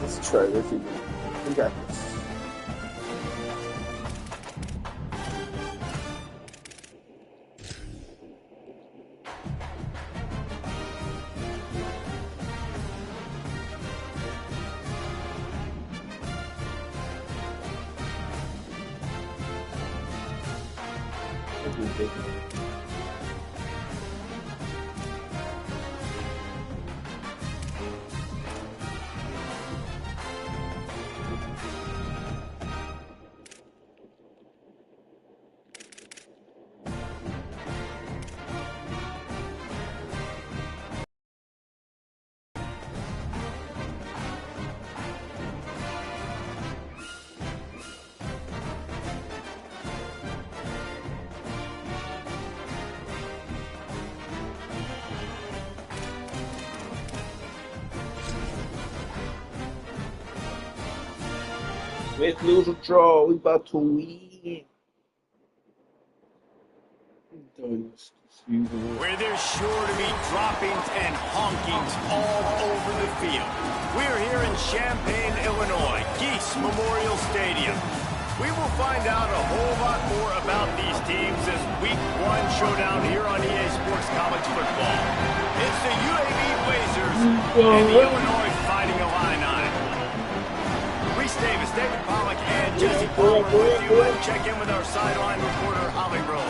Let's try this again. We got this. Smith lose or draw, we about to win. Where there's sure to be droppings and honkings all over the field. We're here in Champaign, Illinois, Geese Memorial Stadium. We will find out a whole lot more about these teams as Week 1 showdown here on EA Sports College Football. It's the UAB Blazers and the Illinois Fighting Illini. Reese Davis, David Pollack, and Jesse Palmer with you. We'll check in with our sideline reporter, Holly Rowe.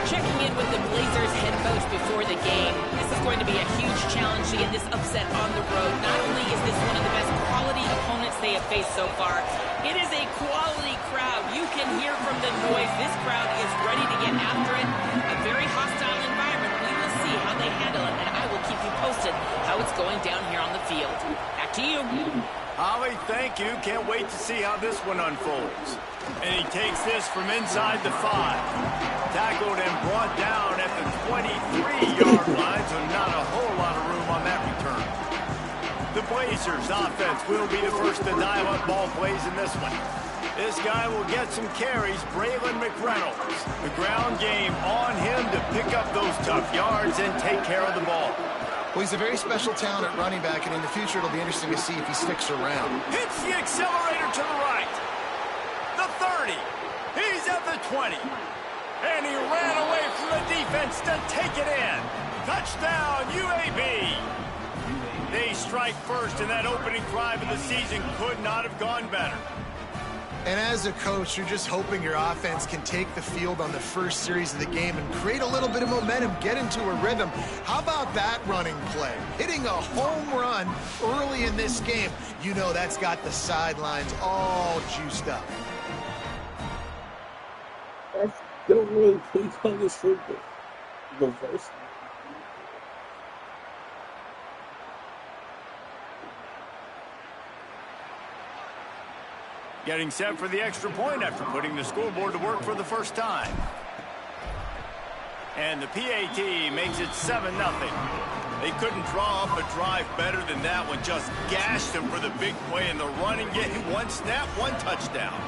Checking in with the Blazers head coach before the game. This is going to be a huge challenge to get this upset on the road. Not only is this one of the best quality opponents they have faced so far, it is a quality crowd. You can hear from the noise. This crowd is ready to get after it. A very hostile environment. We will see how they handle it, and I will keep you posted how it's going down here on the field. Back to you. Holly, thank you. Can't wait to see how this one unfolds. And he takes this from inside the 5. Tackled and brought down at the 23-yard line, so not a whole lot of room on that return. The Blazers offense will be the first to dial up ball plays in this one. This guy will get some carries, Braylon McReynolds. The ground game on him to pick up those tough yards and take care of the ball. Well, he's a very special talent at running back, and in the future it'll be interesting to see if he sticks around. Hits the accelerator to the right. The 30. He's at the 20. And he ran away from the defense to take it in. Touchdown, UAB. They strike first, and that opening drive of the season could not have gone better. And as a coach, you're just hoping your offense can take the field on the first series of the game and create a little bit of momentum, get into a rhythm. How about that running play? Hitting a home run early in this game. You know that's got the sidelines all juiced up. I don't really play college football. Reverse. Getting set for the extra point after putting the scoreboard to work for the first time. And the PAT makes it 7-0. They couldn't draw up a drive better than that one. Just gashed them for the big play in the running game. One snap, one touchdown.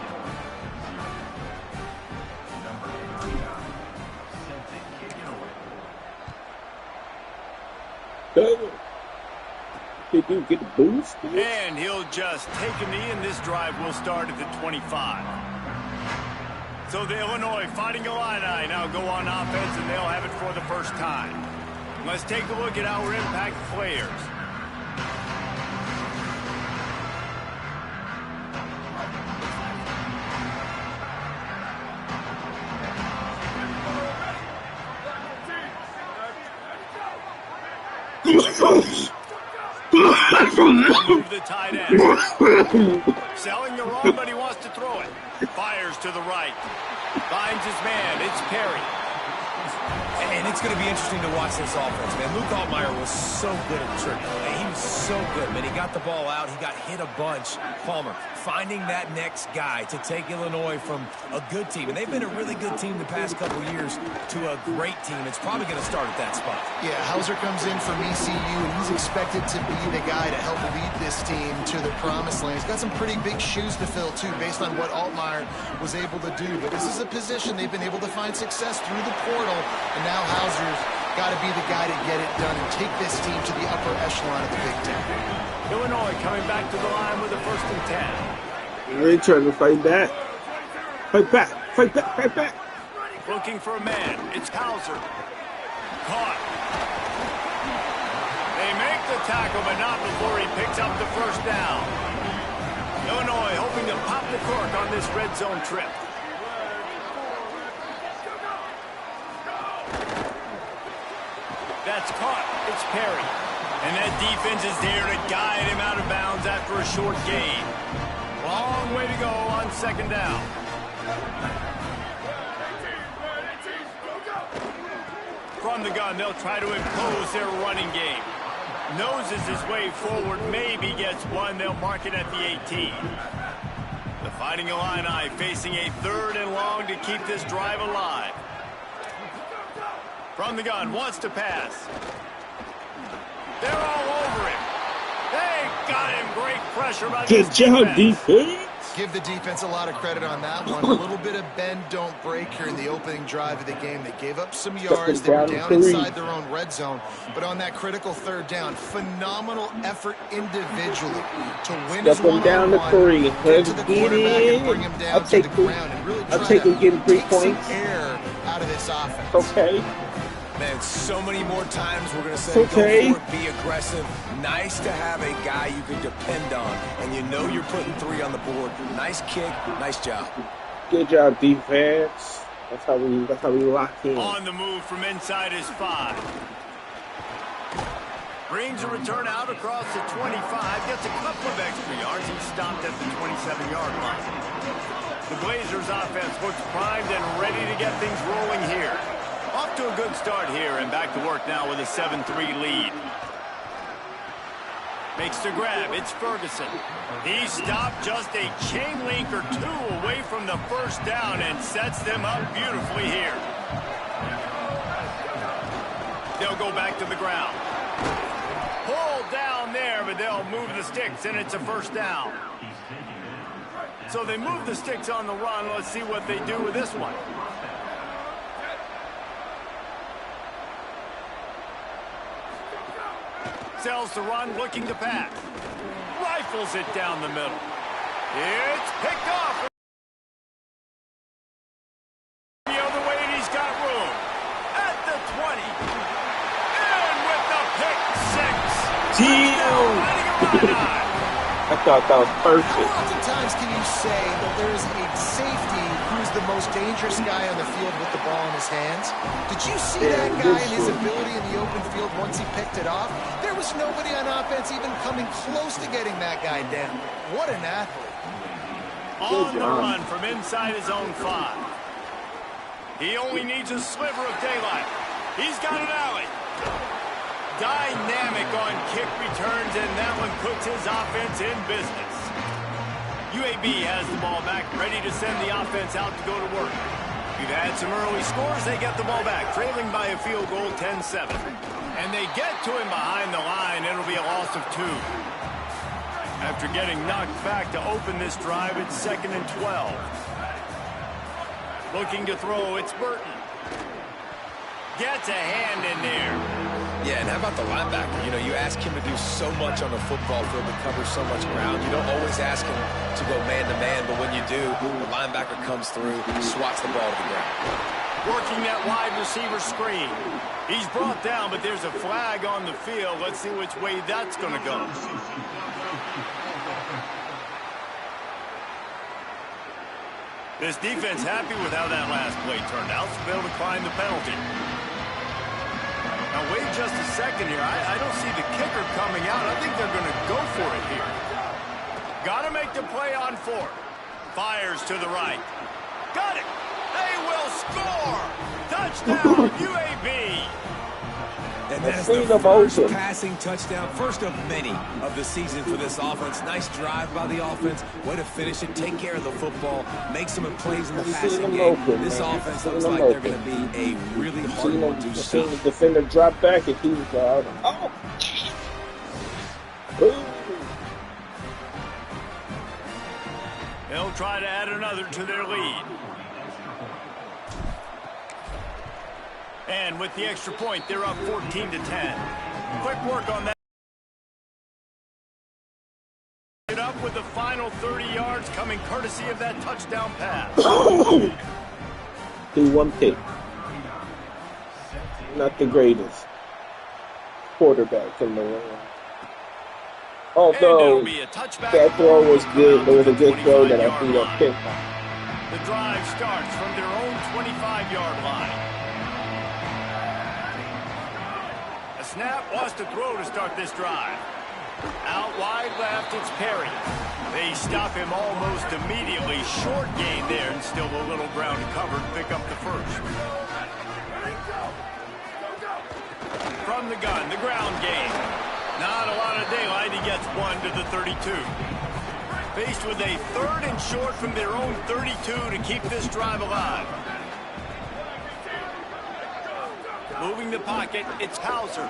They do get a boost. And he'll just take a knee, and this drive will start at the 25. So the Illinois Fighting Illini now go on offense, and they'll have it for the first time. Let's take a look at our impact players. Move the tight end. Selling the run, but he wants to throw it. Fires to the right. Finds his man. It's Perry. And it's going to be interesting to watch this offense, man. Luke Altmaier was so good at return. He was so good, man. He got the ball out. He got hit a bunch. Palmer finding that next guy to take Illinois from a good team. And they've been a really good team the past couple years to a great team. It's probably going to start at that spot. Yeah, Hauser comes in from ECU, and he's expected to be the guy to help lead this team to the promised land. He's got some pretty big shoes to fill, too, based on what Altmaier was able to do. But this is a position they've been able to find success through the portal, and now Hauser's got to be the guy to get it done and take this team to the upper echelon of the Big Ten. Illinois coming back to the line with a 1st and 10. They're trying to fight back. Fight back. Fight back. Fight back. Looking for a man. It's Hauser. Caught. They make the tackle, but not before he picks up the 1st down. Illinois hoping to pop the cork on this red zone trip. That's caught. It's Perry. And that defense is there to guide him out of bounds after a short gain. Long way to go on 2nd down. From the gun, they'll try to impose their running game. Noses his way forward, maybe gets one. They'll mark it at the 18. The Fighting Illini facing a 3rd and long to keep this drive alive. From the gun, wants to pass. They're all over him. They got him. Great pressure by Good job, defense. Give the defense a lot of credit on that one. A little bit of bend, don't break here in the opening drive of the game. They gave up some yards. They were down inside their own red zone. But on that critical 3rd down, phenomenal effort individually to win his one-on-one, get to the quarterback and bring him down to the ground and really try to getting 3 take some points. air out of this offense. Okay. Man, so many more times we're going to say, go for it, be aggressive. Nice to have a guy you can depend on, and you know you're putting 3 on the board. Nice kick, nice job. Good job, defense. That's how we lock in. On the move from inside his 5. Brings a return out across the 25, gets a couple of extra yards. He's stopped at the 27-yard line. The Blazers offense looks primed and ready to get things rolling here. Off to a good start here and back to work now with a 7-3 lead. Makes the grab. It's Ferguson. He stopped just a chain link or 2 away from the 1st down and sets them up beautifully here. They'll go back to the ground. Pull down there, but they'll move the sticks, and it's a 1st down. So they move the sticks on the run. Let's see what they do with this one. Sells the run, looking to pass. Rifles it down the middle. It's picked off. The other way, and he's got room. At the 20. And with the pick 6. I thought that was perfect. How oftentimes can you say that there's a safety who's the most dangerous guy on the field with the ball in his hands? Did you see that guy and his ability in the open field once he picked it off? There was nobody on offense even coming close to getting that guy down. What an athlete. On the run from inside his own 5. He only needs a sliver of daylight. He's got an alley. Dynamic on kick returns, and that one puts his offense in business. UAB has the ball back, ready to send the offense out to go to work. We've had some early scores. They get the ball back, trailing by a field goal, 10-7. And they get to him behind the line. It'll be a loss of 2. After getting knocked back to open this drive, it's 2nd and 12. Looking to throw, it's Burton. Gets a hand in there. Yeah, and how about the linebacker? You know, you ask him to do so much on the football field to cover so much ground. You don't always ask him to go man-to-man, but when you do, the linebacker comes through, swats the ball to the ground. Working that wide receiver screen. He's brought down, but there's a flag on the field. Let's see which way that's going to go. This defense happy with how that last play turned out, so they'll decline the penalty. Now, wait just a second here. I don't see the kicker coming out. I think they're going to go for it here. Got to make the play on 4. Fires to the right. Got it. They will score. Touchdown, UAB. And that's the first passing touchdown, first of many of the season for this offense. Nice drive by the offense. Way to finish it, take care of the football, make some plays in the passing game. This offense looks like they're going to be a really hard one to stop. The defender drop back and he was out. Oh! They'll try to add another to their lead. And with the extra point, they're up 14 to 10. Quick work on that. It up with the final 30 yards coming courtesy of that touchdown pass. Do one thing. Not the greatest quarterback in the world. Although that throw was good, it was a good throw that I think I picked. The drive starts from their own 25-yard line. A snap wants to throw to start this drive. Out wide left, it's Perry. They stop him almost immediately. Short gain there, and still a little ground covered. Pick up the first. From the gun, the ground game. Not a lot of daylight. He gets one to the 32. Faced with a 3rd and short from their own 32 to keep this drive alive. Moving the pocket, it's Hauser.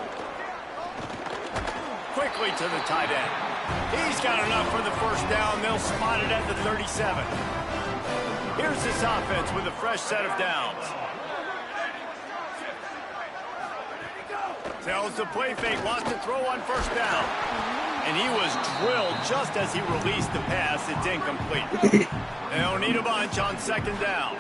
Quickly to the tight end. He's got enough for the first down. They'll spot it at the 37. Here's this offense with a fresh set of downs. Tells the play fake, wants to throw on first down. And he was drilled just as he released the pass. It's incomplete. They'll need a bunch on 2nd down.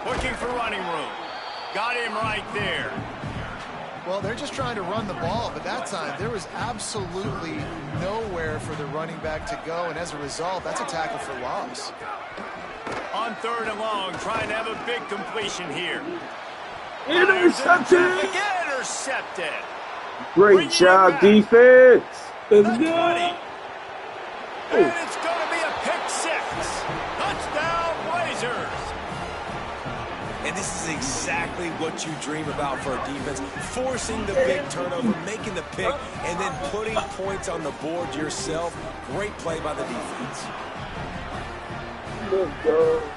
Looking for running room. Got him right there. Well, they're just trying to run the ball, but that time there was absolutely nowhere for the running back to go, and as a result, that's a tackle for loss. On 3rd and long, trying to have a big completion here. Intercepted! Intercepted. Great job, defense. Let's go. And it's going to be a pick 6. Touchdown, Blazers. And this is exactly what you dream about for a defense. Forcing the big turnover, making the pick, and then putting points on the board yourself. Great play by the defense.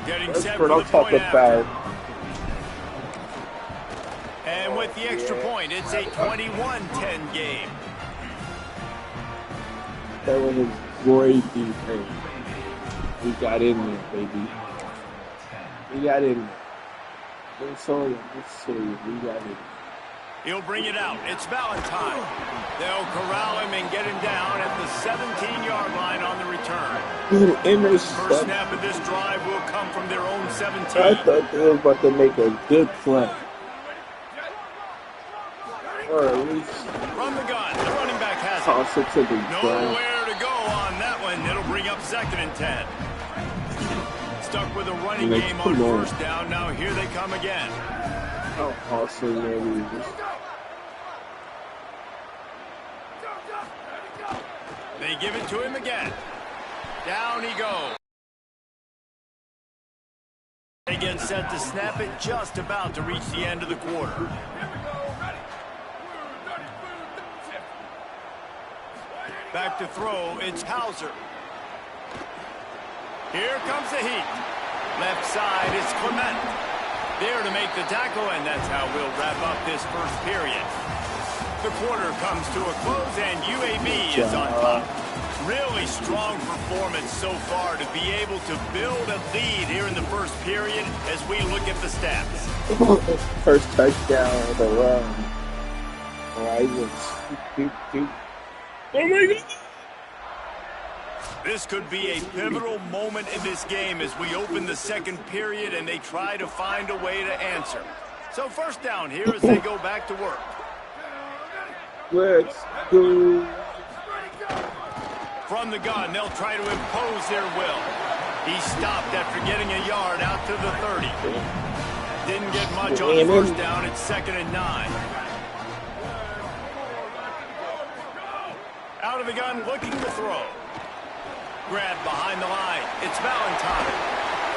Getting set for the point after. And with the extra point, it's a 21-10 game. That was a great defense. We got in there, baby. We got in there. We got in. He'll bring it out. It's Valentine. They'll corral him and get him down at the 17-yard line on the return. First snap of this drive will come from their own 17. I thought they were about to make a good play. Or at least from the gun, the running back has it. Toss it to the ground. Nowhere to go on that one. It'll bring up 2nd and 10. Stuck with a running game on first down. Now here they come again. How awesome that is. They give it to him again. Down he goes. They get set to snap it, just about to reach the end of the quarter. Back to throw, it's Hauser. Here comes the heat. Left side is Clement. There to make the tackle, and that's how we'll wrap up this first period. The quarter comes to a close, and UAB is on top. Really strong performance so far to be able to build a lead here in the first period as we look at the stats. First touchdown of the run. Oh my God. This could be a pivotal moment in this game as we open the second period and they try to find a way to answer. So first down here as they go back to work. Let's go. From the gun, they'll try to impose their will. He stopped after getting a yard out to the 30. Didn't get much on the first down. It's 2nd and 9. Out of the gun, looking to throw. Grab behind the line. It's Valentine.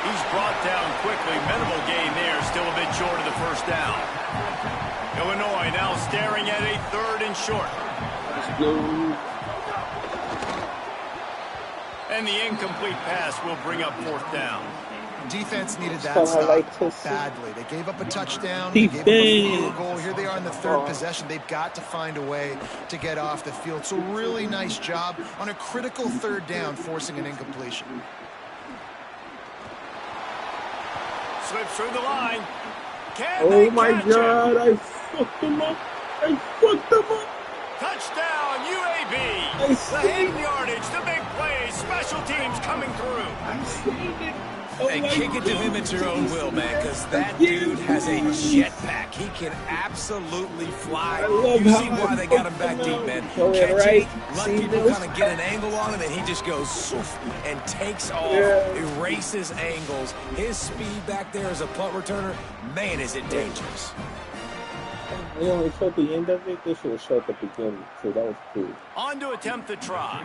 He's brought down quickly. Minimal gain there. Still a bit short of the first down. Illinois now staring at a 3rd and short. Let's go. And the incomplete pass will bring up 4th down. Defense needed that That's what I stop like to see. badly. They gave up a touchdown. They gave up a field goal. Here they are in the third Oh. possession. They've got to find a way to get off the field. So really nice job on a critical third down, forcing an incompletion. Slips through the line. Can Oh they my catch God, him? I fucked him up. I fucked him up. Touchdown, UAB. I The see hidden it. yardage, the big plays, special teams coming through. I seen it. Oh And my kick it to him God. at your own will, man, because that Yes. dude has a jetpack. He can absolutely fly. I love You how see I why they got him fucked back him deep, out. man. Throw it Catch right. it, let See people this? kind of get an angle on it, and he just goes swoof and takes off, Yeah. erases angles. His speed back there as a punt returner, man, is it dangerous. They only showed the end of it. They should have showed the beginning. So that was cool. On to attempt the try.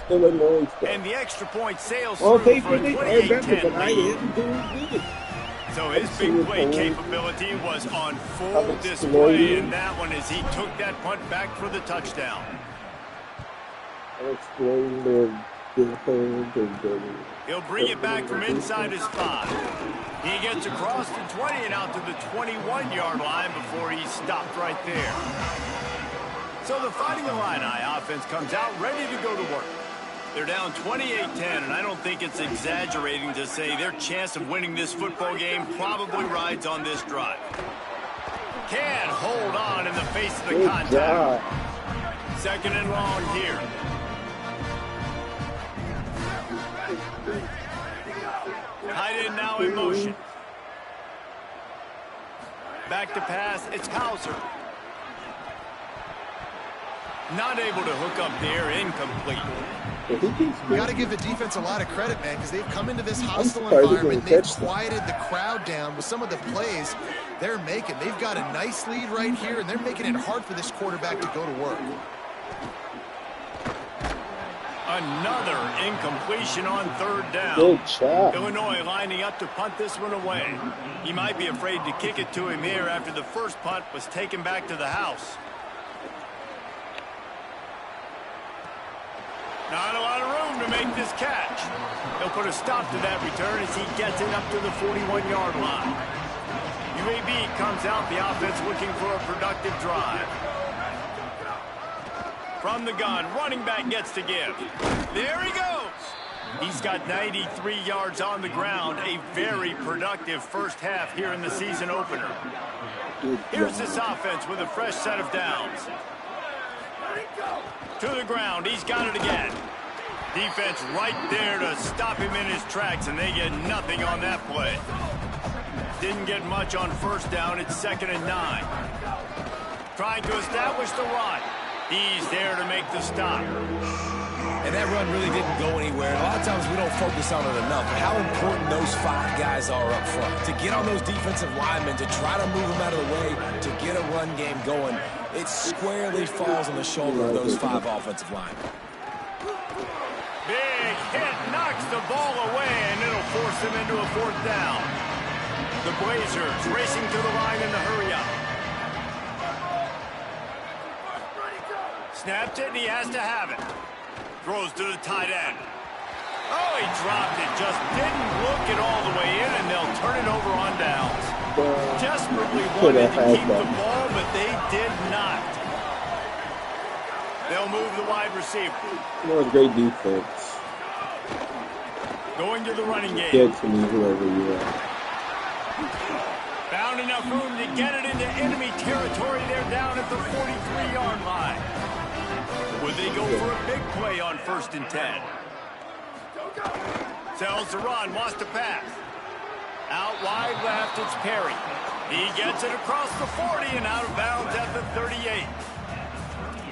Still annoys them. And the extra point sails Well, through they for a did it. I remember, 28-10 but I lead. didn't do it. So his See big what play the- capability was on full How display exploited. in that one as he took that punt back for the touchdown. I'm exploring their homes and their... He'll bring it back from inside his 5. He gets across the 20 and out to the 21-yard line before he's stopped right there. So the Fighting Illini offense comes out ready to go to work. They're down 28-10, and I don't think it's exaggerating to say their chance of winning this football game probably rides on this drive. Can't hold on in the face of the Good contact. job. Second and long here. Tight end now in motion. Back to pass, it's Hauser. Not able to hook up there, incomplete. If he keeps You got to give the defense a lot of credit, man, because they've come into this hostile surprised he environment. didn't They've catch that. quieted the crowd down with some of the plays they're making. They've got a nice lead right here, and they're making it hard for this quarterback to go to work. Another incompletion on third down. good job. Illinois lining up to punt this one away. He might be afraid to kick it to him here after the first punt was taken back to the house. Not a lot of room to make this catch. He'll put a stop to that return as he gets it up to the 41-yard line. UAB comes out, the offense looking for a productive drive. From the gun, running back gets to give. There he goes. He's got 93 yards on the ground. A very productive first half here in the season opener. Good Here's job. this offense with a fresh set of downs. To the ground, he's got it again. Defense right there to stop him in his tracks, and they get nothing on that play. Didn't get much on first down. It's 2nd and 9. Trying to establish the run. He's there to make the stop. And that run really didn't go anywhere. A lot of times we don't focus on it enough. How important those 5 guys are up front. To get on those defensive linemen, to try to move them out of the way, to get a run game going, it squarely falls on the shoulder of those 5 offensive linemen. Big hit, knocks the ball away, and it'll force him into a 4th down. The Blazers racing to the line in the hurry-up. Snapped it, and he has to have it. Throws to the tight end. Oh, he dropped it. Just didn't look it all the way in, and they'll turn it over on downs. Desperately wanted to keep the ball, but they did not. They'll move the wide receiver. That was great defense. Going to the running game. Get to me, whoever you are. Found enough room to get it into enemy territory. They're down at the 43-yard line. Would they go for a big play on 1st and 10? Sells the run, wants to pass. Out wide left, it's Perry. He gets it across the 40 and out of bounds at the 38.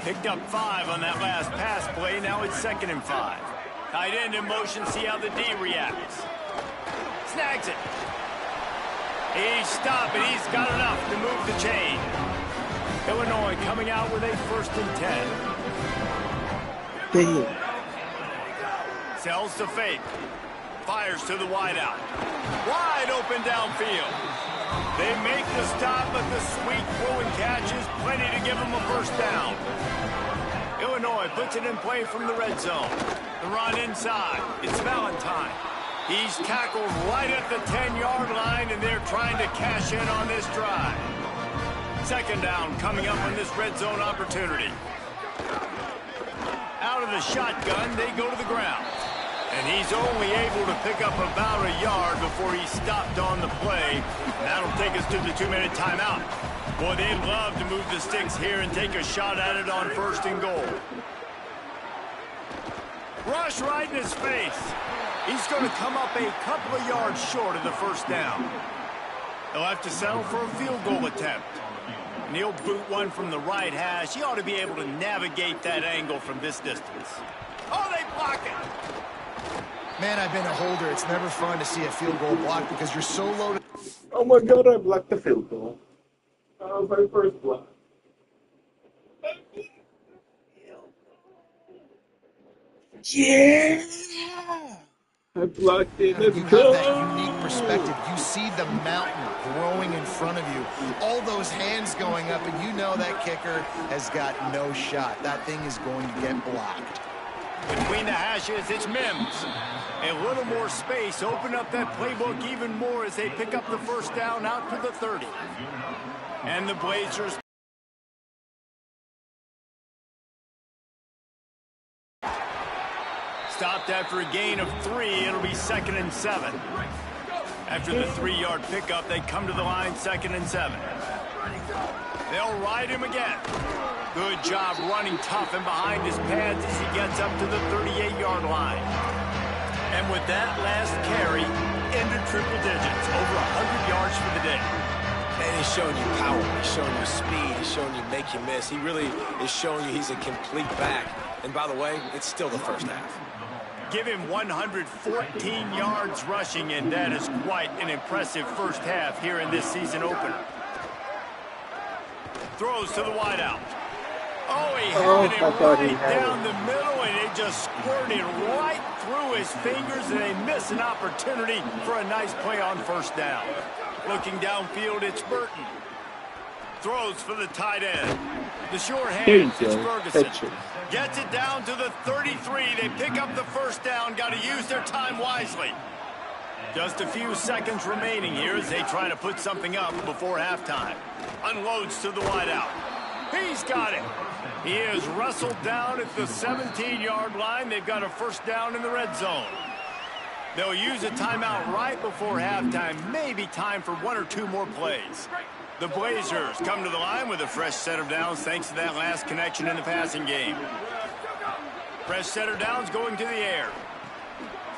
Picked up 5 on that last pass play. Now it's 2nd and 5. Tight end in motion, see how the D reacts. Snags it. He's stopped, and he's got enough to move the chain. Illinois coming out with a 1st and 10. Damn. Sells to fake. Fires to the wideout. Wide open downfield. They make the stop, but the sweet throw and catch is plenty to give them a 1st down. Illinois puts it in play from the red zone. The run inside. It's Valentine. He's tackled right at the 10-yard line, and they're trying to cash in on this drive. Second down coming up on this red zone opportunity. Out of the shotgun, they go to the ground. And he's only able to pick up about a yard before he stopped on the play. That'll take us to the 2-minute timeout. Boy, they'd love to move the sticks here and take a shot at it on 1st and goal. Rush right in his face. He's going to come up a couple of yards short of the first down. He'll have to settle for a field goal attempt. And he'll boot one from the right hash. He ought to be able to navigate that angle from this distance. Oh, they block it. Man, I've been a holder. It's never fun to see a field goal block because you're so loaded. Oh my God, I blocked the field goal. That was my first block. Yeah! I blocked it. Let's You go! have that unique perspective. You see the mountain growing in front of you. All those hands going up, and you know that kicker has got no shot. That thing is going to get blocked. Between the hashes, it's Mims. A little more space. Open up that playbook even more as they pick up the first down out to the 30. And the Blazers stopped after a gain of 3. It'll be 2nd and 7. After the 3-yard pickup, they come to the line 2nd and 7. They'll ride him again. Good job running tough and behind his pads as he gets up to the 38-yard line. And with that last carry, into triple digits, over 100 yards for the day. And he's showing you power. He's showing you speed. He's showing you make you miss. He really is showing you he's a complete back. And by the way, it's still the first half. Give him 114 yards rushing, and that is quite an impressive first half here in this season opener. Throws to the wideout. Oh, he had it right down the middle, and it just squirted right through his fingers, and they miss an opportunity for a nice play on first down. Looking downfield, it's Burton. Throws for the tight end. The short hand, it's Ferguson. Gets it down to the 33. They pick up the first down. Got to use their time wisely. Just a few seconds remaining here as they try to put something up before halftime. Unloads to the wideout. He's got it. He is wrestled down at the 17-yard line. They've got a first down in the red zone. They'll use a timeout right before halftime. Maybe time for 1 or 2 more plays. The Blazers come to the line with a fresh set of downs thanks to that last connection in the passing game. Fresh set of downs going to the air.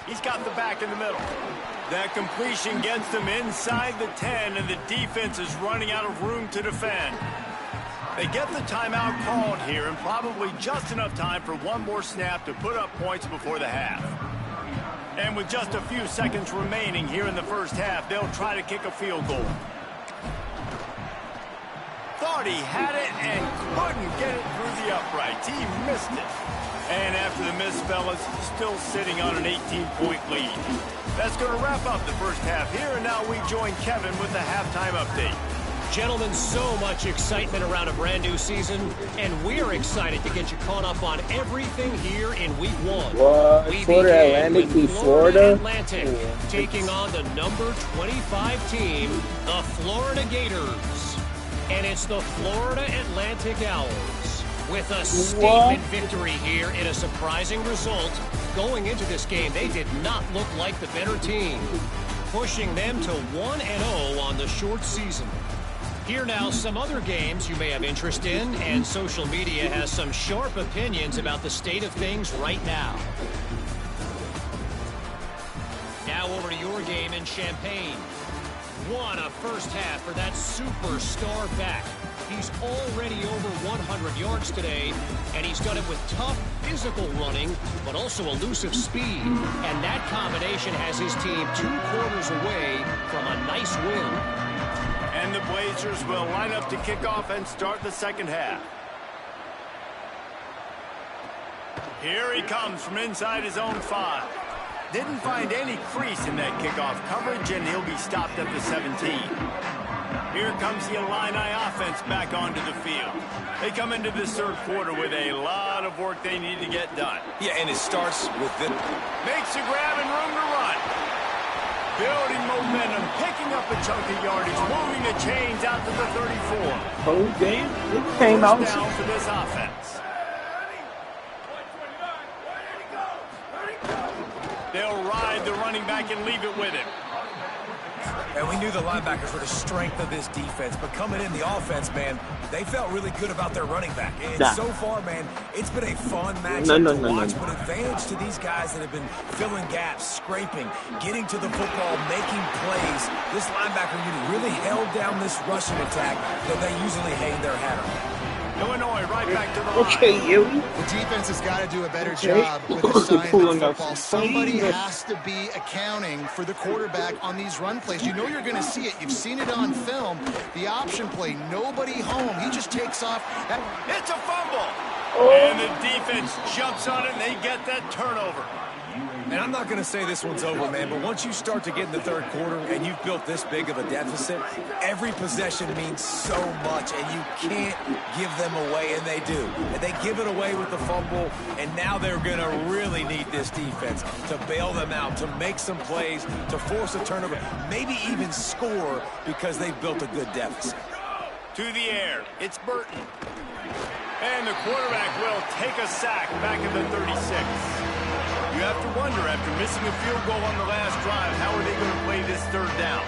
He's got the back in the middle. That completion gets them inside the 10, and the defense is running out of room to defend. They get the timeout called here, and probably just enough time for 1 more snap to put up points before the half. And with just a few seconds remaining here in the first half, they'll try to kick a field goal. Thought he had it and couldn't get it through the uprights. He missed it. And after the miss, fellas, still sitting on an 18-point lead. That's going to wrap up the first half here, and now we join Kevin with the halftime update. Gentlemen, so much excitement around a brand new season, and we're excited to get you caught up on everything here in Week 1. What? We Florida Atlantic beat Florida? Atlantic, taking on the number 25 team, the Florida Gators. And it's the Florida Atlantic Owls with a statement victory here in a surprising result. Going into this game, they did not look like the better team, pushing them to 1-0 on the short season. Here now, some other games you may have interest in, and social media has some sharp opinions about the state of things right now. Now over to your game in Champaign. What a first half for that superstar back. He's already over 100 yards today, and he's done it with tough physical running, but also elusive speed. And that combination has his team 2 quarters away from a nice win. And the Blazers will line up to kick off and start the second half. Here he comes from inside his own 5. Didn't find any crease in that kickoff coverage, and he'll be stopped at the 17. Here comes the Illini offense back onto the field. They come into this third quarter with a lot of work they need to get done. Yeah, and it starts with them. Makes a grab and room to run. Building momentum, picking up a chunk of yardage, moving the chains out to the 34. Whole game, it came out. First down for this offense. They'll ride the running back and leave it with him. And we knew the linebackers were the strength of this defense, but coming in the offense, man, they felt really good about their running back. And so far, man, it's been a fun matchup to watch, but advantage to these guys that have been filling gaps, scraping, getting to the football, making plays. This linebacker unit really held down this rushing attack that they usually hang their hat on. Illinois right back to the line. Okay, Yui. The defense has got to do a better job with the science of football. Somebody has to be accounting for the quarterback on these run plays. You know you're going to see it. You've seen it on film. The option play, nobody home. He just takes off. It's a fumble. And the defense jumps on it, and they get that turnover. And I'm not going to say this one's over, man, but once you start to get in the third quarter and you've built this big of a deficit, every possession means so much, and you can't give them away, and they do. And they give it away with the fumble, and now they're going to really need this defense to bail them out, to make some plays, to force a turnover, maybe even score because they've built a good deficit. To the air, it's Burton. And the quarterback will take a sack back at the 36. You have to wonder, after missing a field goal on the last drive, how are they going to play this third down?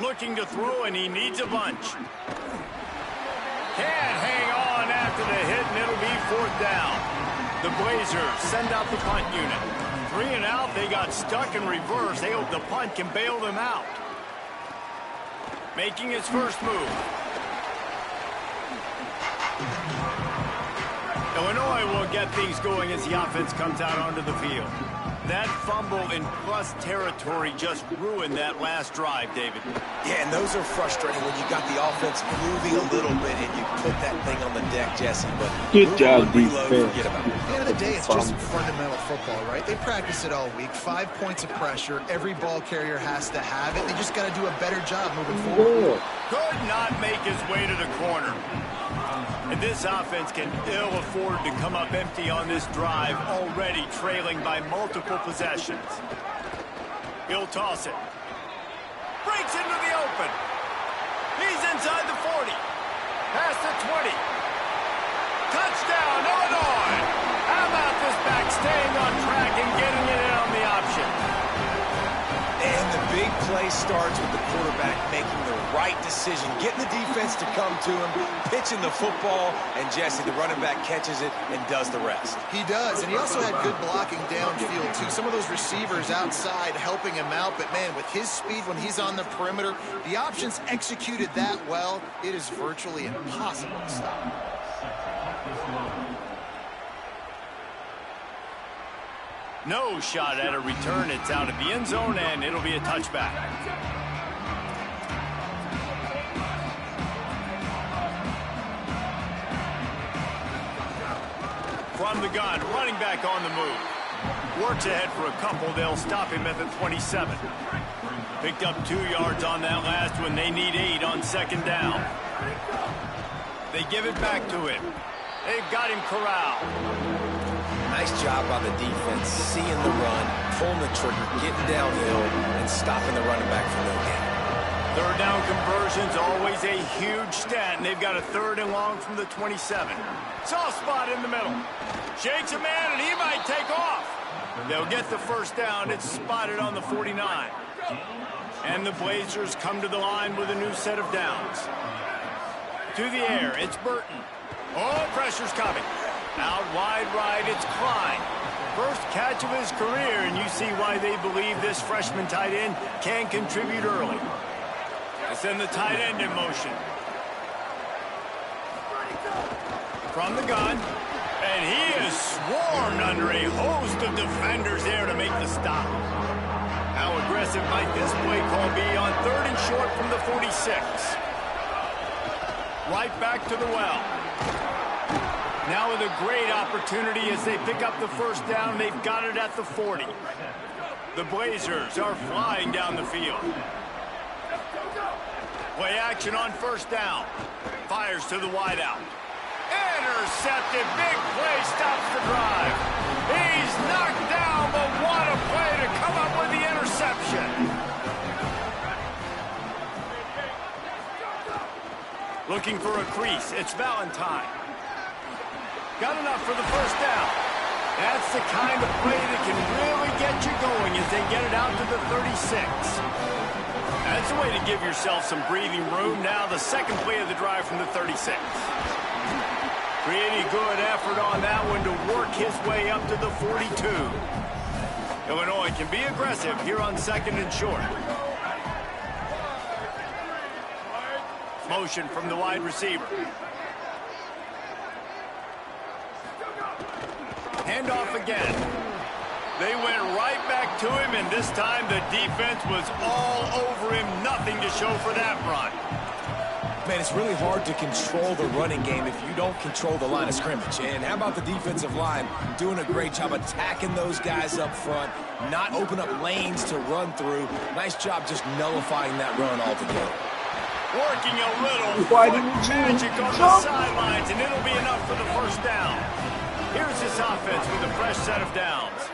Looking to throw, and he needs a bunch. Can't hang on after the hit, and it'll be fourth down. The Blazers send out the punt unit. 3 and out, they got stuck in reverse. They hope the punt can bail them out. Making his first move. Illinois will get things going as the offense comes out onto the field. That fumble in plus territory just ruined that last drive, David. Yeah, and those are frustrating when you got the offense moving a little bit and you put that thing on the deck, Jesse. But good job, reload, defense. forget about it. At the end of the day, it's just fundamental football, right? They practice it all week. 5 points of pressure. Every ball carrier has to have it. They just got to do a better job moving forward. Could not make his way to the corner. And this offense can ill afford to come up empty on this drive, already trailing by multiple possessions. He'll toss it. Breaks into the open. He's inside the 40. Past the 20. Touchdown, Illinois! How about this back staying on track and getting it in on the option? And the big play starts with the quarterback making the right decision, getting the defense to come to him, pitching the football, and Jesse, the running back, catches it and does the rest. He does, and he also had good blocking downfield, too. Some of those receivers outside helping him out, but, man, with his speed when he's on the perimeter, the options executed that well, it is virtually impossible to stop. No shot at a return. It's out of the end zone, and it'll be a touchback. From the gun, running back on the move. Works ahead for a couple. They'll stop him at the 27. Picked up 2 yards on that last one. They need 8 on second down. They give it back to him. They've got him corralled. Nice job by the defense, seeing the run, pulling the trigger, getting downhill, and stopping the running back from no gain. Third down conversion's always a huge stat, and they've got a 3rd and long from the 27. Soft spot in the middle. Shakes a man, and he might take off. They'll get the first down. It's spotted on the 49. And the Blazers come to the line with a new set of downs. To the air, it's Burton. Oh, pressure's coming. Out wide right, it's Klein. First catch of his career, and you see why they believe this freshman tight end can contribute early. They send the tight end in motion. From the gun, and he is swarmed under a host of defenders there to make the stop. How aggressive might this play call be on 3rd and short from the 46? Right back to the well. Now with a great opportunity as they pick up the first down. They've got it at the 40. The Blazers are flying down the field. Play action on first down. Fires to the wideout. Intercepted. Big play stops the drive. He's knocked down, but what a play to come up with the interception. Looking for a crease. It's Valentine. Got enough for the first down. That's the kind of play that can really get you going as they get it out to the 36. That's a way to give yourself some breathing room. Now the second play of the drive from the 36. Pretty good effort on that one to work his way up to the 42. Illinois can be aggressive here on second and short. Motion from the wide receiver. Handoff again. They went right back to him, and this time the defense was all over him. Nothing to show for that run. Man, it's really hard to control the running game if you don't control the line of scrimmage. And how about the defensive line doing a great job attacking those guys up front, not open up lanes to run through. Nice job just nullifying that run altogether. Working a little magic on the sidelines, and it'll be enough for the first down. Here's this offense with a fresh set of downs.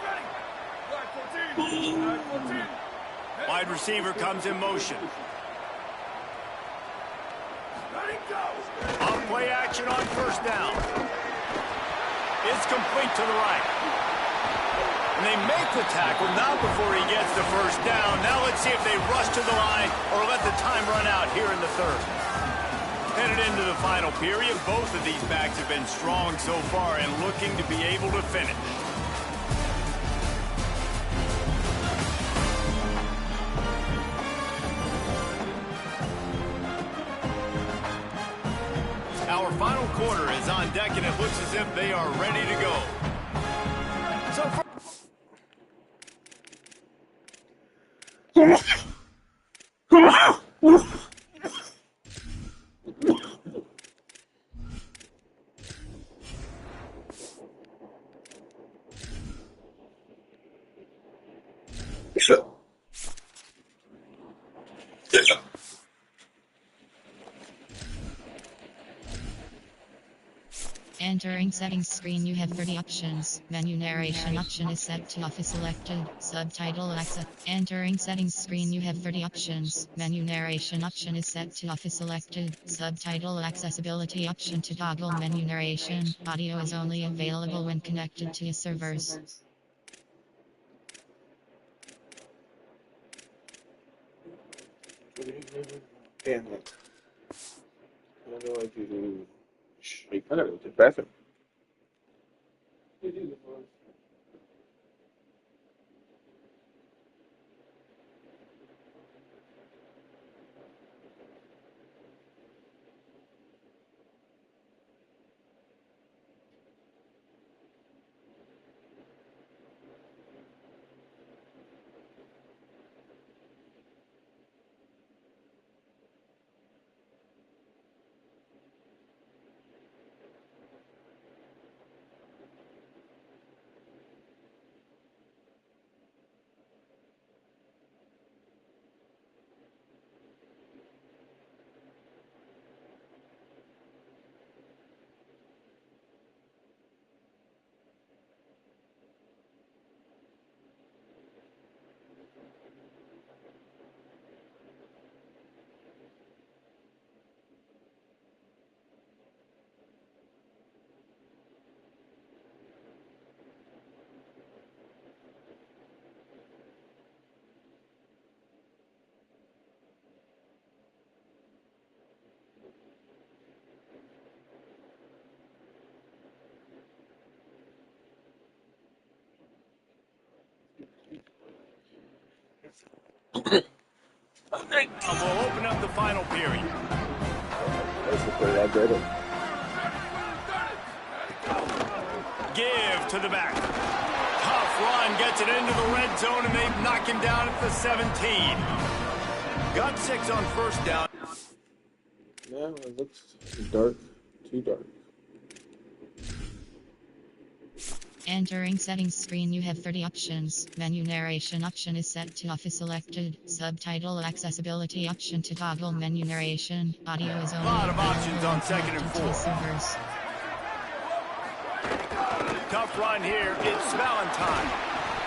Wide receiver comes in motion. On play action on first down. It's complete to the right. And they make the tackle, not before he gets the first down. Now let's see if they rush to the line or let the time run out here in the third. Headed into the final period, both of these backs have been strong so far and looking to be able to finish. Our final quarter is on deck, and it looks as if they are ready to go. So far. Entering settings screen, you have 30 options. Menu narration option is set to office selected. Subtitle access. Entering settings screen, you have 30 options. Menu narration option is set to office selected. Subtitle accessibility option to toggle menu narration. Audio is only available when connected to your servers. And I don't know what to do. I gotta go to the bathroom. We'll open up the final period. That's the play I did it. Give to the back. Tough run, gets it into the red zone, and they knock him down at the 17. Got 6 on first down. Yeah, it looks dark. Too dark. Entering settings screen, you have 30 options. Menu narration option is set to off is selected. Subtitle accessibility option to toggle menu narration. Audio is only A lot of available options on second and 4. servers. Tough run here. It's Valentine.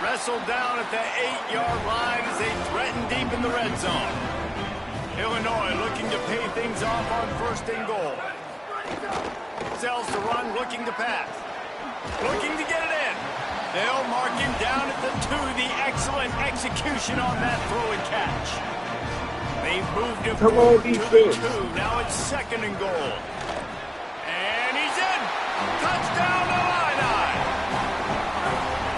Wrestled down at the 8-yard line as they threaten deep in the red zone. Illinois looking to pay things off on 1st and goal. Sells to run, looking to pass. Looking to get it in. They'll mark him down at the 2. The excellent execution on that throw and catch. They've moved him forward to the 2. Now it's 2nd and goal. And he's in. Touchdown, Illini.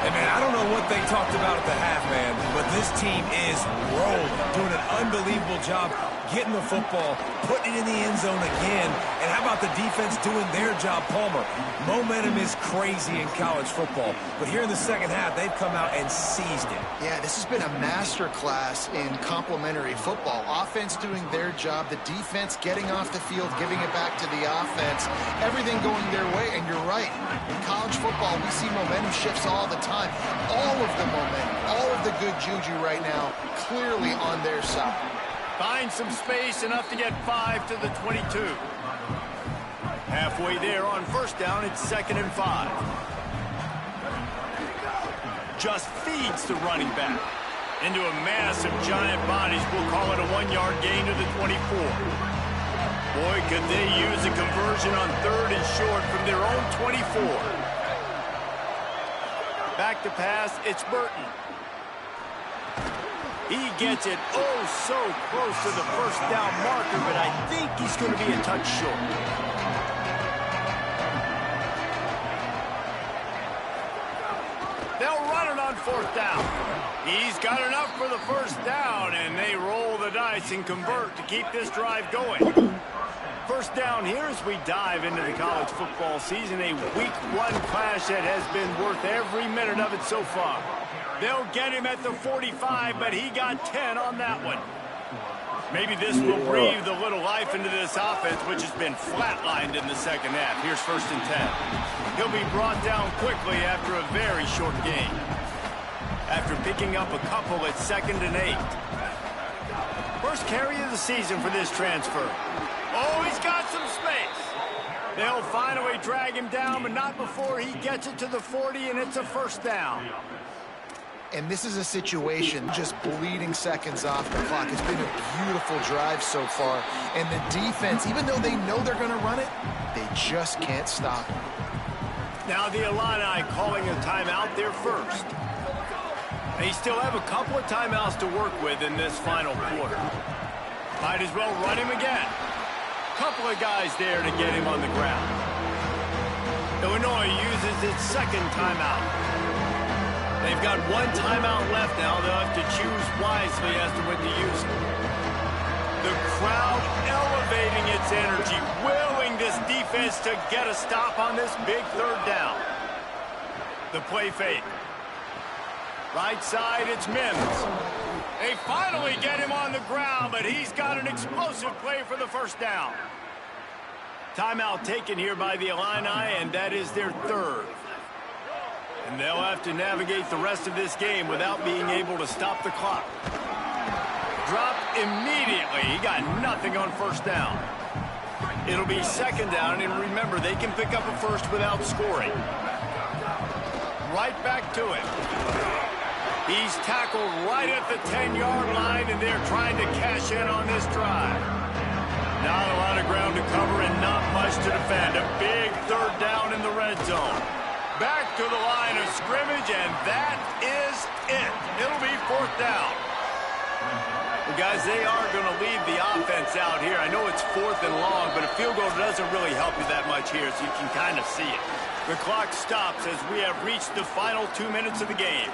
Hey, man, I don't know what they talked about at the half, man, but this team is rolling, doing an unbelievable job getting the football, putting it in the end zone again, and how about the defense doing their job, Palmer? Momentum is crazy in college football, but here in the second half, they've come out and seized it. Yeah, this has been a master class in complementary football. Offense doing their job, the defense getting off the field, giving it back to the offense, everything going their way, and you're right. In college football, we see momentum shifts all the time. All of the momentum, all of the good juju right now, clearly on their side. Finds some space, enough to get 5 to the 22. Halfway there on 1st down, it's 2nd and 5. Just feeds the running back. Into a mass of giant bodies, we'll call it a 1-yard gain to the 24. Boy, could they use a conversion on 3rd and short from their own 24. Back to pass, it's Burton. He gets it so close to the 1st down marker, but I think he's going to be a touch short. They'll run it on 4th down. He's got enough for the 1st down, and they roll the dice and convert to keep this drive going. 1st down here as we dive into the college football season, a week 1 clash that has been worth every minute of it so far. They'll get him at the 45, but he got 10 on that one. Maybe this will breathe a little life into this offense, which has been flatlined in the second half. Here's 1st and 10. He'll be brought down quickly after a very short game. After picking up a couple at 2nd and 8. First carry of the season for this transfer. Oh, he's got some space. They'll finally drag him down, but not before he gets it to the 40, and it's a 1st down. And this is a situation just bleeding seconds off the clock. It's been a beautiful drive so far. And the defense, even though they know they're going to run it, they just can't stop it. Now the Illini calling a timeout there first. They still have a couple of timeouts to work with in this final quarter. Might as well run him again. Couple of guys there to get him on the ground. Illinois uses its 2nd timeout. They've got 1 timeout left now. They'll have to choose wisely as to when to use it. The crowd elevating its energy, willing this defense to get a stop on this big 3rd down. The play fake. Right side, it's Mims. They finally get him on the ground, but he's got an explosive play for the 1st down. Timeout taken here by the Illini, and that is their 3rd. And they'll have to navigate the rest of this game without being able to stop the clock. Dropped immediately. He got nothing on 1st down. It'll be 2nd down, and remember, they can pick up a 1st without scoring. Right back to it. He's tackled right at the 10-yard line, and they're trying to cash in on this drive. Not a lot of ground to cover and not much to defend. A big 3rd down in the red zone. Back to the line of scrimmage, and that is it. It'll be 4th down. Well, guys, they are going to leave the offense out here. I know it's 4th and long, but a field goal doesn't really help you that much here, so you can kind of see it. The clock stops as we have reached the final 2 minutes of the game.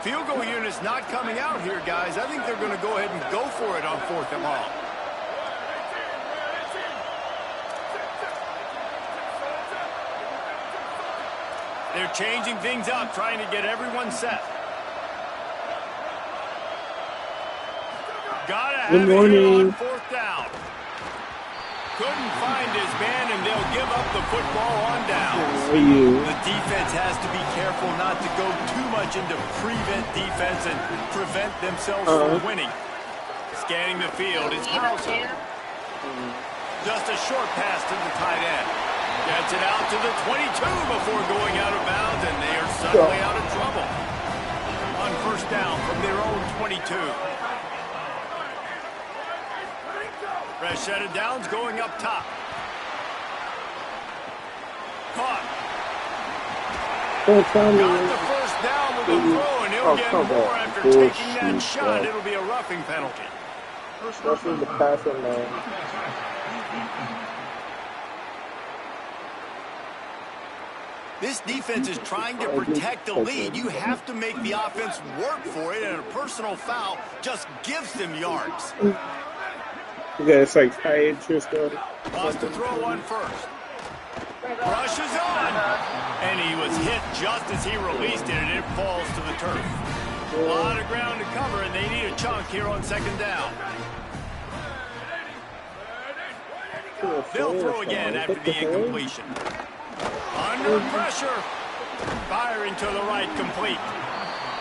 Field goal unit's not coming out here, guys. I think they're going to go ahead and go for it on 4th and long. They're changing things up, trying to get everyone set. Gotta have it here on 4th down. Couldn't find his man, and they'll give up the football on downs. The defense has to be careful not to go too much into prevent defense and prevent themselves from winning. Scanning the field is Hauser. Just a short pass to the tight end. Gets it out to the 22 before going out of bounds, and they are suddenly out of trouble. On first down from their own 22. Fresh set of downs going up top. Caught. Got the first down with the throw, and he'll get more after taking that shot. It'll be a roughing penalty. Roughing the passer man. This defense is trying to protect the lead. You have to make the offense work for it, and a personal foul just gives them yards. Yeah, it's like high interest on it. Lost to throw on first. Rushes on. And he was hit just as he released it, and it falls to the turf. A lot of ground to cover, and they need a chunk here on second down. They'll throw again after the incompletion. Under pressure. Firing to the right, complete.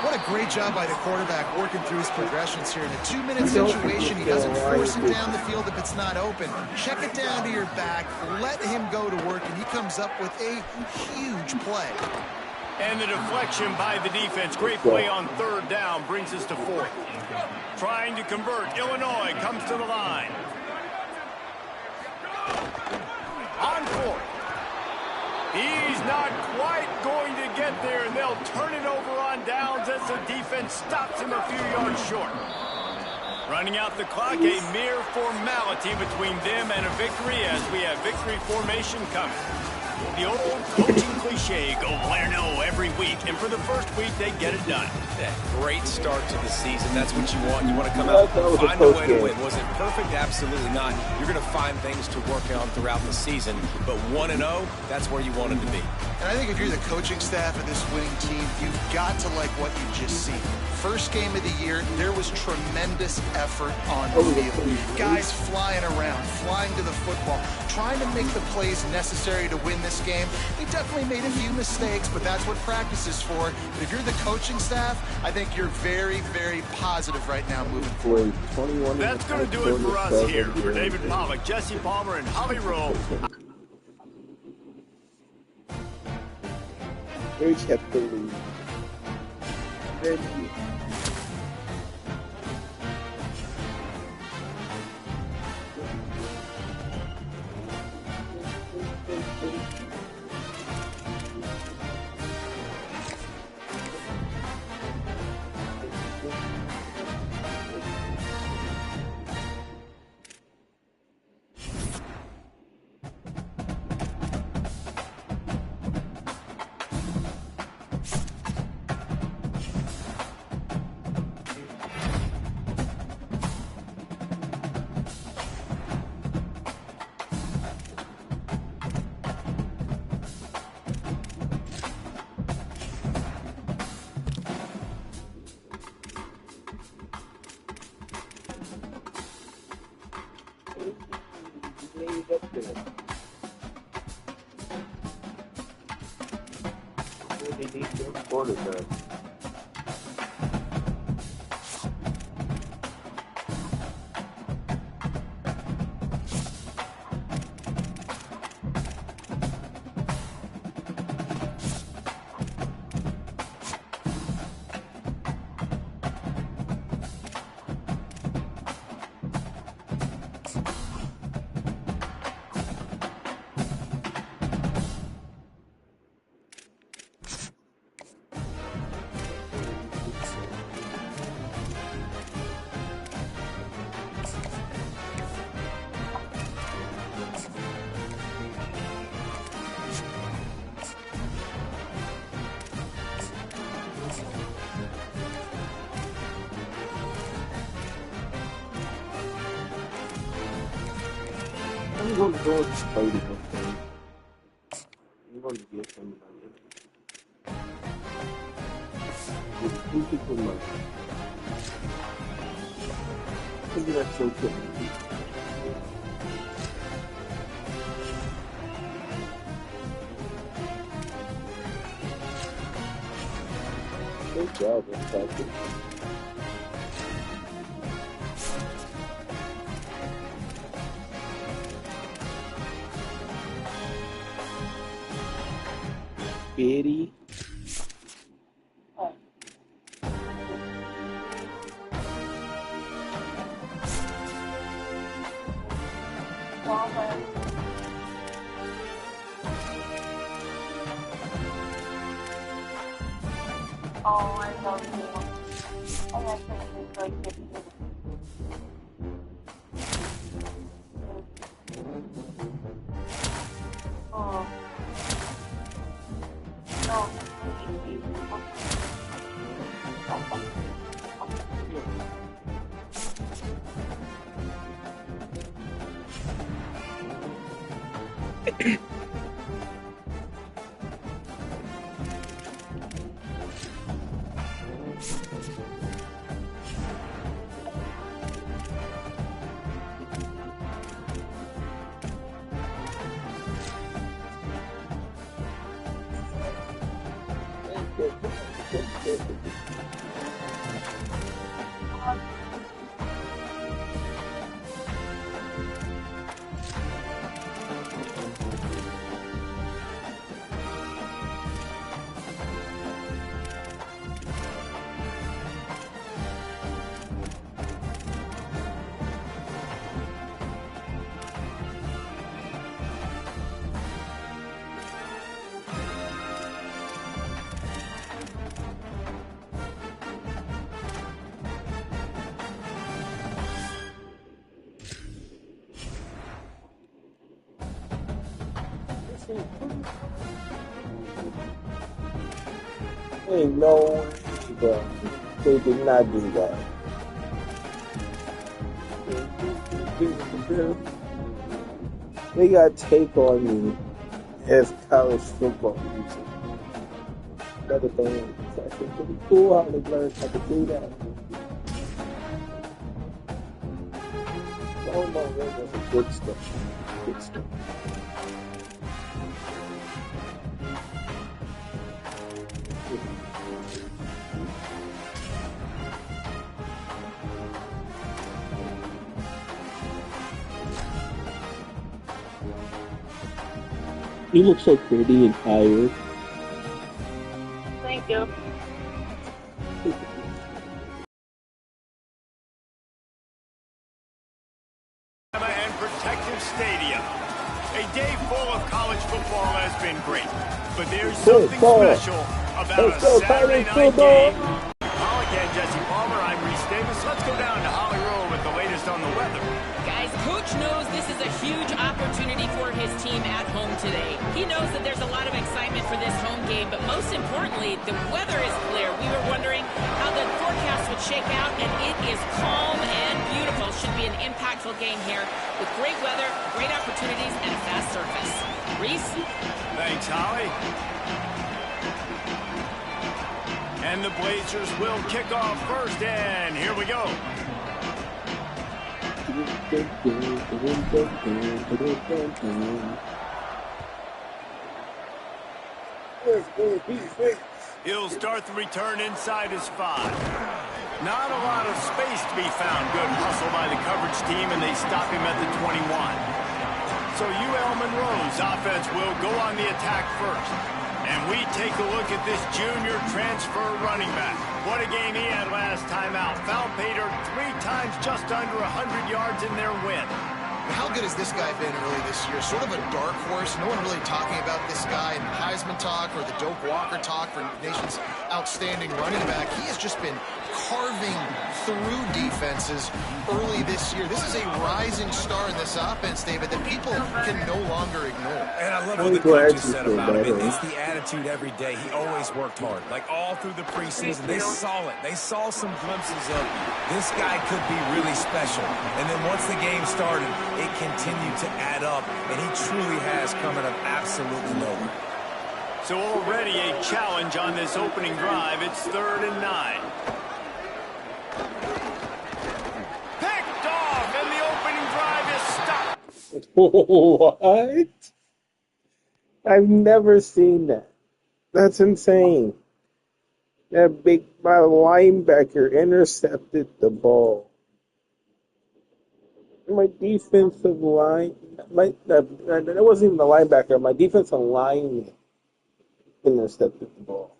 What a great job by the quarterback working through his progressions here. In a 2-minute situation, he doesn't force it down the field if it's not open. Check it down to your back, let him go to work, and he comes up with a huge play. And the deflection by the defense. Great play on third down brings us to fourth. Trying to convert. Illinois comes to the line. On fourth. He's not quite going to get there, and they'll turn it over on downs as the defense stops him a few yards short. Running out the clock, a mere formality between them and a victory as we have victory formation coming. The old coaching cliche, go player no every week, and for the first week, they get it done. Yeah, great start to the season. That's what you want. You want to come out and find a way to win. Was it perfect? Absolutely not. You're going to find things to work on throughout the season, but 1-0, that's where you wanted to be. And I think if you're the coaching staff of this winning team, you've got to like what you've just seen. First game of the year, there was tremendous effort on the field. Guys flying around, flying to the football, trying to make the plays necessary to win this game. They definitely made a few mistakes, but that's what practice is for. But if you're the coaching staff, I think you're very, very positive right now moving forward. That's going to do it for us here. For David Pollock, Jesse Palmer, and Holly Rowe. They kept the lead. Quarterback. I'm going to go with Spidey. I'm going to get somebody. With 2 people money. I think that's so cool. Good job, Kentucky. Bitty. Oh, I love you. And I think it's like this. Oh. No. Ain't no way, bro. They did not do that. They got take on me as college football music. Another thing, it's actually pretty cool how they learned how to do that. Oh my goodness, that's good stuff. Good stuff. You look so pretty and tired. Thank you. And protective stadium. A day full of college football has been great, but there's something special about a Saturday night game. Holly and Jesse Palmer, I'm Reese Davis. Let's go down to Holly Rowe with the latest on the weather. Guys, Coach knows this is a huge opportunity for his team at home today. He knows that there's a lot of excitement for this home game, but most importantly, the weather is clear. We were wondering how the forecast would shake out, and it is calm and beautiful. Should be an impactful game here with great weather, great opportunities, and a fast surface. Reese? Thanks, Holly. And the Blazers will kick off first, and here we go. He'll start the return inside his 5. Not a lot of space to be found. Good hustle by the coverage team, and they stop him at the 21. So UL Monroe's offense will go on the attack first. And we take a look at this junior transfer running back. What a game he had last time out. Found Pater 3 times, just under 100 yards in their win. How good has this guy been early this year? Sort of a dark horse. No one really talking about this guy in the Heisman talk or the Doak Walker talk for nation's outstanding running back. He has just been carving through defenses early this year. This is a rising star in this offense, David, that people can no longer ignore. And I love what the coaches said about him. It's the attitude every day. He always worked hard. Like all through the preseason, they saw it. They saw some glimpses of this guy could be really special. And then once the game started, it continued to add up. And he truly has come out of absolutely nowhere. So already a challenge on this opening drive. It's 3rd and 9. Picked off, and the opening drive is stopped. What? I've never seen that. That's insane. My linebacker intercepted the ball. My defensive line, that wasn't even the linebacker. My defensive line intercepted the ball.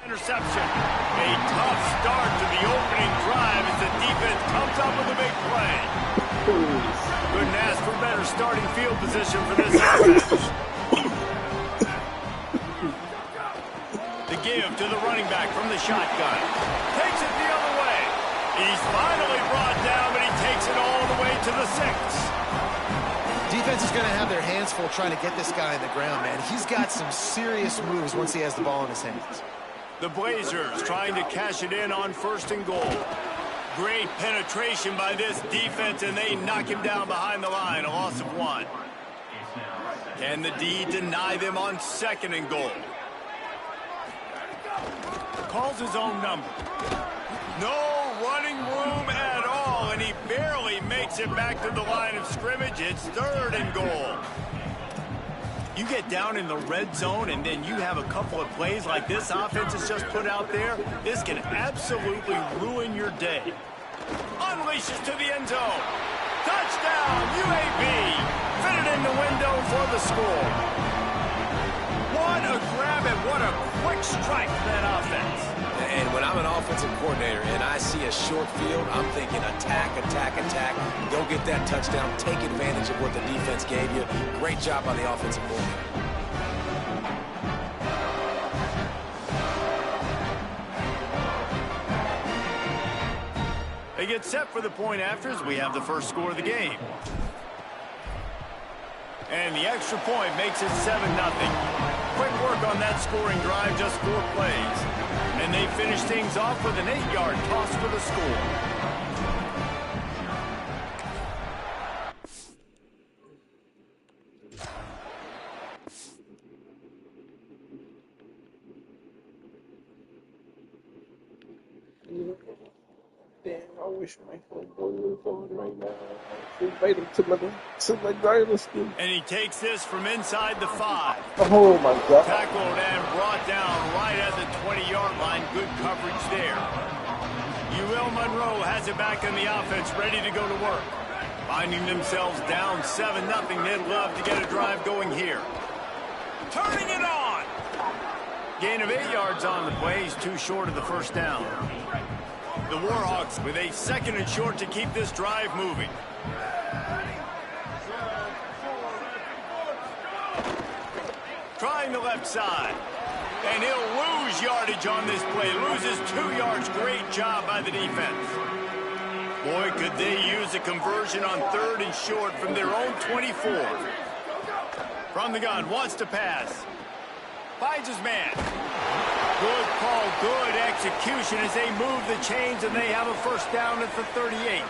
Interception. A tough start to the opening drive as the defense comes up with a big play. Couldn't ask for better starting field position for this offense. The give to the running back from the shotgun. Takes it the other way. He's finally brought down, but he takes it all the way to the 6. Defense is going to have their hands full trying to get this guy on the ground, man. He's got some serious moves once he has the ball in his hands. The Blazers trying to cash it in on 1st and goal. Great penetration by this defense, and they knock him down behind the line. A loss of 1. Can the D deny them on 2nd and goal? Calls his own number. No running room at all, and he barely makes it back to the line of scrimmage. It's 3rd and goal. You get down in the red zone, and then you have a couple of plays like this offense has just put out there. This can absolutely ruin your day. Unleashes to the end zone. Touchdown, UAB. Fitted in the window for the score. What a grab and what a quick strike for that offense. And when I'm an offensive coordinator and I see a short field, I'm thinking attack, attack, attack. Go get that touchdown. Take advantage of what the defense gave you. Great job by the offensive coordinator. They get set for the point afters. We have the first score of the game. And the extra point makes it 7-0. Quick work on that scoring drive, just 4 plays. And they finish things off with an 8-yard toss for the score. Damn, I wish my homeboy was on right now. Invite him to my dynasty. And he takes this from inside the 5. Oh my God. Tackled and brought down right at the 20-yard line. Good coverage there. UL Monroe has it back on the offense, ready to go to work. Finding themselves down 7-0. They'd love to get a drive going here. Turning it on. Gain of 8 yards on the play. He's too short of the first down. The Warhawks with a 2nd and short to keep this drive moving. Trying the left side. And he'll lose yardage on this play. Loses 2 yards. Great job by the defense. Boy, could they use a conversion on 3rd and short from their own 24. From the gun, wants to pass. Finds his man. Good call, good execution as they move the chains, and they have a first down at the 38.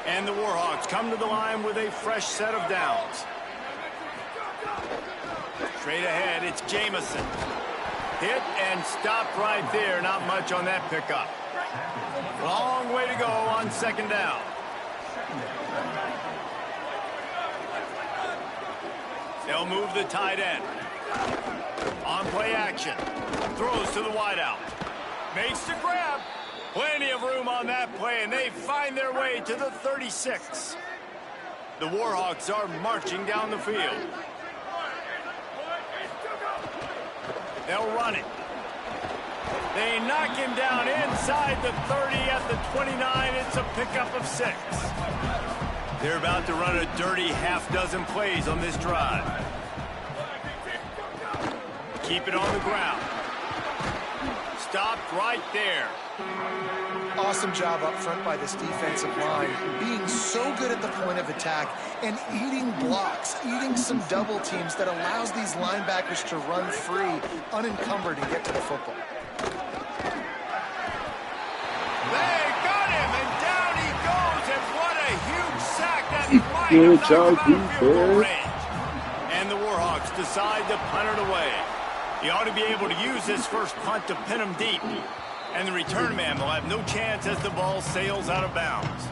And the Warhawks come to the line with a fresh set of downs. Straight ahead, it's Jamison. Hit and stopped right there. Not much on that pickup. Long way to go on 2nd down. They'll move the tight end. On play action. Throws to the wideout. Makes the grab. Plenty of room on that play, and they find their way to the 36. The Warhawks are marching down the field. They'll run it. They knock him down inside the 30 at the 29. It's a pickup of 6. They're about to run a dirty half-dozen plays on this drive. Keep it on the ground. Stopped right there. Awesome job up front by this defensive line, being so good at the point of attack and eating blocks, eating some double teams that allows these linebackers to run free, unencumbered, and get to the football. They got him, and down he goes, and what a huge sack that might have knocked him out of field goal range. And the Warhawks decide to punt it away. He ought to be able to use this first punt to pin him deep. And the return man will have no chance as the ball sails out of bounds.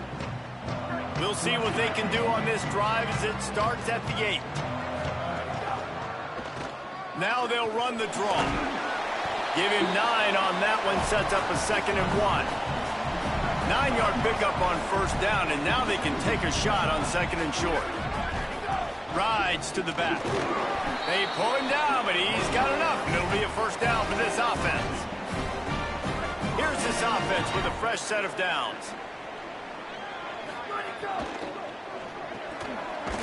We'll see what they can do on this drive as it starts at the 8. Now they'll run the draw. Give him 9 on that one, sets up a 2nd and 1. 9-yard pickup on 1st down, and now they can take a shot on 2nd and short. Rides to the back. They pull him down, but he's got enough, and it'll be a 1st down for this offense. Here's this offense with a fresh set of downs.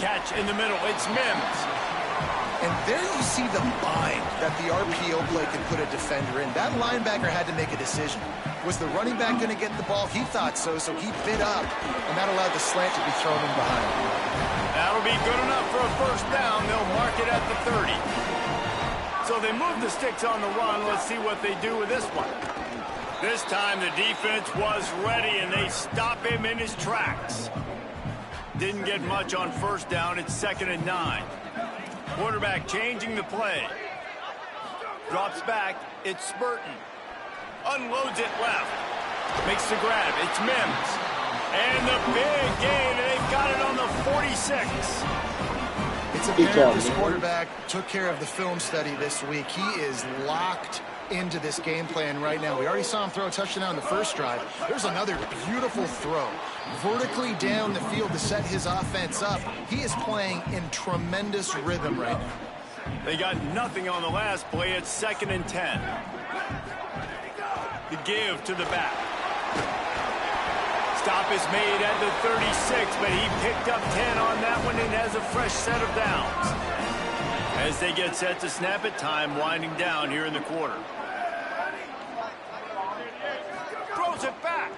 Catch in the middle. It's Mims. And there you see the bind that the RPO play can put a defender in. That linebacker had to make a decision. Was the running back going to get the ball? He thought so, so he bit up, and that allowed the slant to be thrown in behind. That'll be good enough for a 1st down. They'll mark it at the 30. So they move the sticks on the run. Let's see what they do with this one. This time the defense was ready, and they stop him in his tracks. Didn't get much on 1st down. It's 2nd and 9. Quarterback changing the play. Drops back. It's Spurton. Unloads it left. Makes the grab. It's Mims. And the big gain. They've got it on the 46. It's apparent this quarterback took care of the film study this week. He is locked into this game plan right now. We already saw him throw a touchdown on the 1st drive. There's another beautiful throw. Vertically down the field to set his offense up. He is playing in tremendous rhythm right now. They got nothing on the last play. It's 2nd and 10. The give to the back. Stop is made at the 36, but he picked up 10 on that one and has a fresh set of downs. As they get set to snap it, time winding down here in the quarter. Throws it back.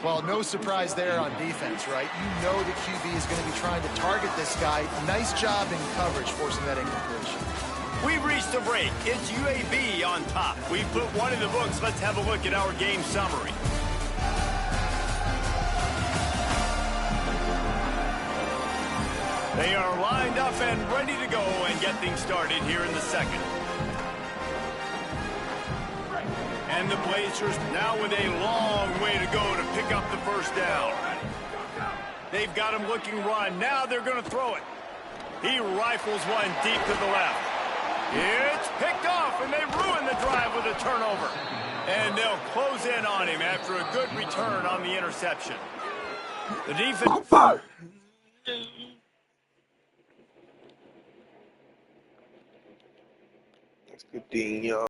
Well, no surprise there on defense, right? You know the QB is going to be trying to target this guy. Nice job in coverage forcing that incompletion. We've reached a break. It's UAB on top. We put one in the books. Let's have a look at our game summary. They are lined up and ready to go and get things started here in the 2nd. And the Blazers now with a long way to go to pick up the 1st down. They've got him looking run. Now they're going to throw it. He rifles one deep to the left. It's picked off, and they ruin the drive with a turnover. And they'll close in on him after a good return on the interception. The defense... That's a good thing, y'all.